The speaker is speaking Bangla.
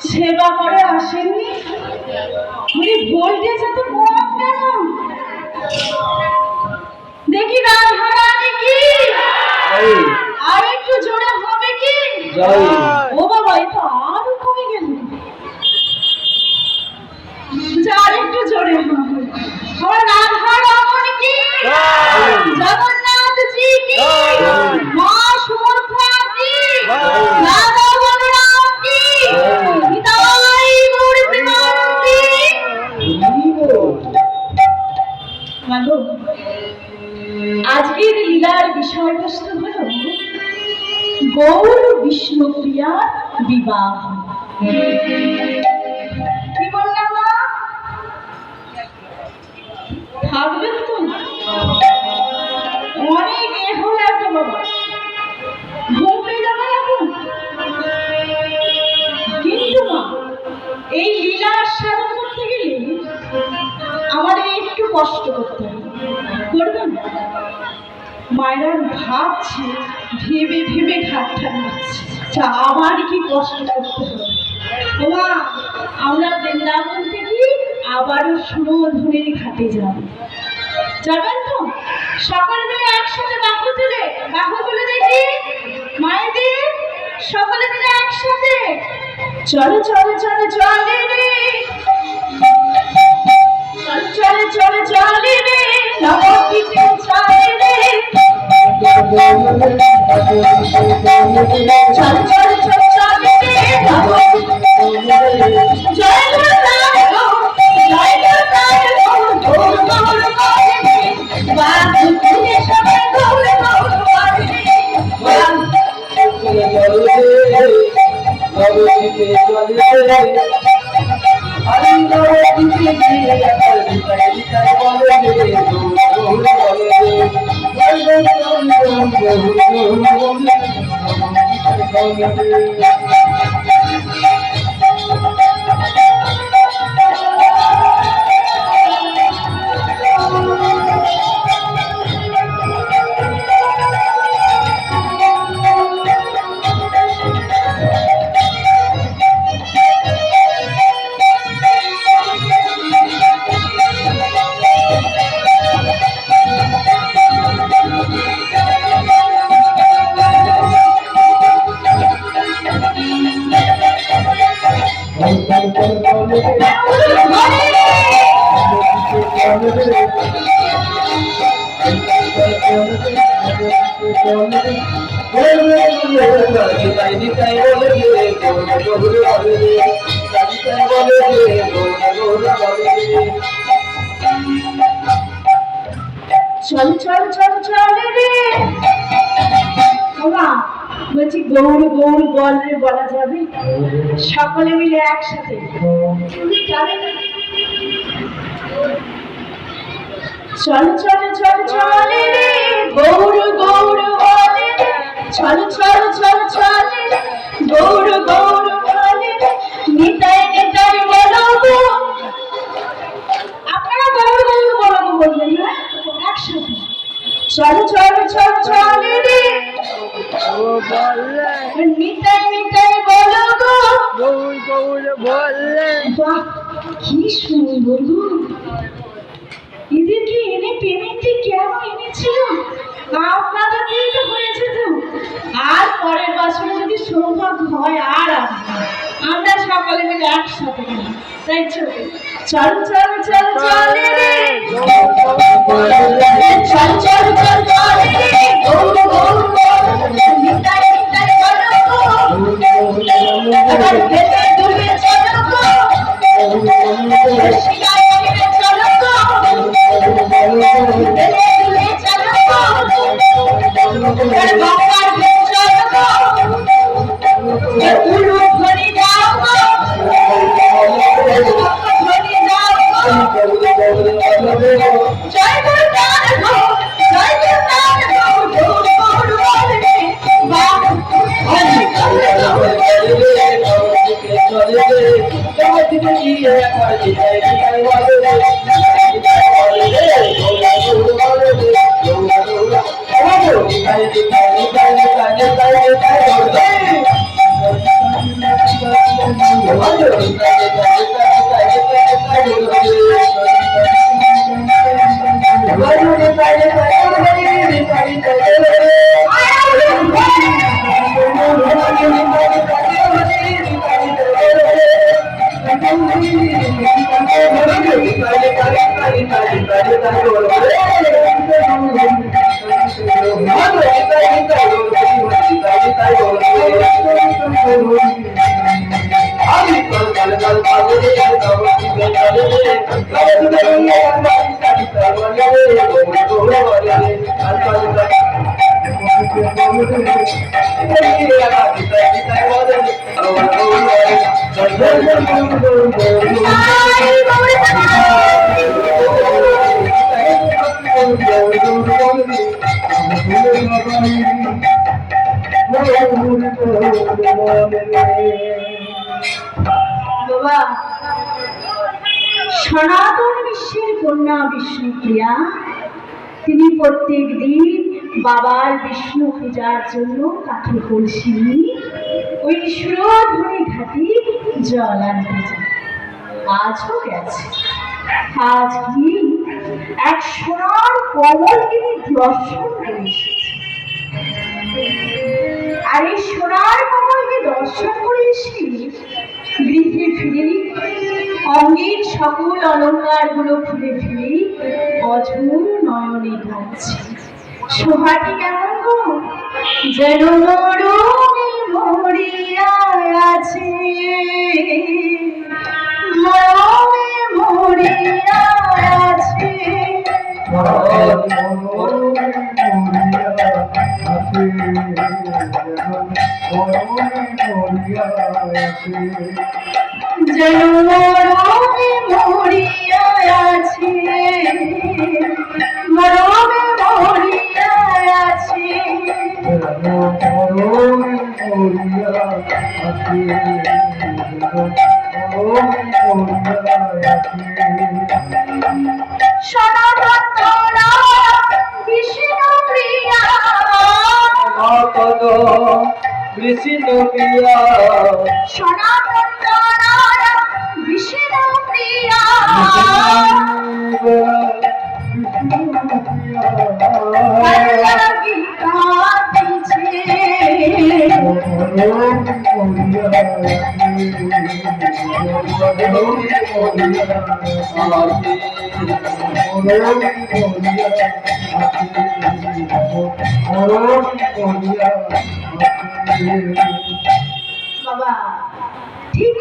সেবা করে আসেননি, ভোল্টেজ এত কম কেন? দেখি রাধারানী কি আর একটু জোরে হবে কি? ও বাবা, এটা আরো কমে গেল। আর একটু জোরে হবে। আমার রাধারমণ কি, জগন্নাথ জি কি, মা সুভদ্রা কি, রাধা বলরাম কি, নিতাই গৌর প্রেমানন্দে কি। আজকের লীলার বিষয়বস্তু হল গৌর বিষ্ণুপ্রিয়ার বিবাহ। কি বললাম মা? থাকবেন তো? অনেক হয়ে আছে বাবা, ঘুম পেয়ে যাবে এখন। কিন্তু মা, এই লীলার সাধন করতে গেলে আমাদের একটু কষ্ট করতে হবে, করবেন? মায়েরা ভাবছে, ভেবে ভেবে ঘাটটা মারছে, আমার কি কষ্ট করতে হবে। মা, আমরা বৃন্দাবন থেকে আবারও সুরধুনির ঘাটে যাব, যাবেন তো? সকলে মিলে একসাথে বাহু তুলে দেখি মায়েদের, সকলে মিলে একসাথে চলে চলে চলে চলে রে, চলে চলে চলে রে, নবদ্বীপে চলে রে, চলে চলে চলে চলে রে, জয় জয় গো, জয় জয় গো, গৌর গৌর বলে রে, বাজু তুলে সবাই গৌর গৌর বলে রে, চল চল চল চলে রে। বলছি গৌর গৌর বল রে, বলা যাবে? সকলে মিলে একসাথে চল চল চল চলে রে, গৌর গৌর বলে রে, চল চল চল চলে রে, গৌর গৌর বলে রে, নিতাই নিতাই বলো গো। আপনারা গৌর গৌর বলো গো বলবেন না একসাথে? চল চল চল চলে রে, নিতাই নিতাই বলো গো, গৌর গৌর বললে। বাহ, কি সুন্দর গো! এদেরকে এনে পেমেন্টে কেন এনেছিল? আপনাদের দিয়ে তো হয়েছে তো। আর পরের বছরে যদি সৌভাগ্য হয় আর আমরা সকলে মিলে একসাথে, তাই চল চল চল চল চলে রে, চল চল চল চলে রে, গৌর গৌর নিতাই নিতাই বলো গো, এবার ভেতরে ডুবে চলো গো, শিলায় ডুবে চলো গো, ভেতরে ডুবে চলো গো, এবার বাবার ভেতরে চলো গো, উলু ধরে যাও গো, ধরে যাও গো, জয় গুরু নানক গো, জয় গুরু নানক গো, গৌর গৌর বলে রে, বাবা বাবা, সনাতন বিশ্বের কন্যা বিষ্ণুপ্রিয়া তিনি প্রত্যেক দিন বাবার বিষ্ণু পূজার জন্য কাঠে কলসি নিয়ে ওই সুরধুনী ঘাটি জল আনতে যায়। আজও গেছে। আজ কি এক সোনার কমল তিনি দর্শন করে এসেছে। আর এই সোনার কমলকে দর্শন করে এসে গৃহে ফিরে অঙ্গের সকল অলঙ্কার গুলো খুলে ফেলে অঝোর নয়নে কাঁদছে। সোহাটি কেমন গো, যেন মরণে মরিয়া আছে, মরণে মরিয়া আছে। যেন মরণে মরিয়া আছে, মরণে মরিয়া আছে। সনাতন বিষ্ণুপ্রিয়া, বিষ্ণুপ্রিয়া, সনাতন বিষ্ণুপ্রিয়া, লাগি কাঁদিছে। বাবা, ঠিক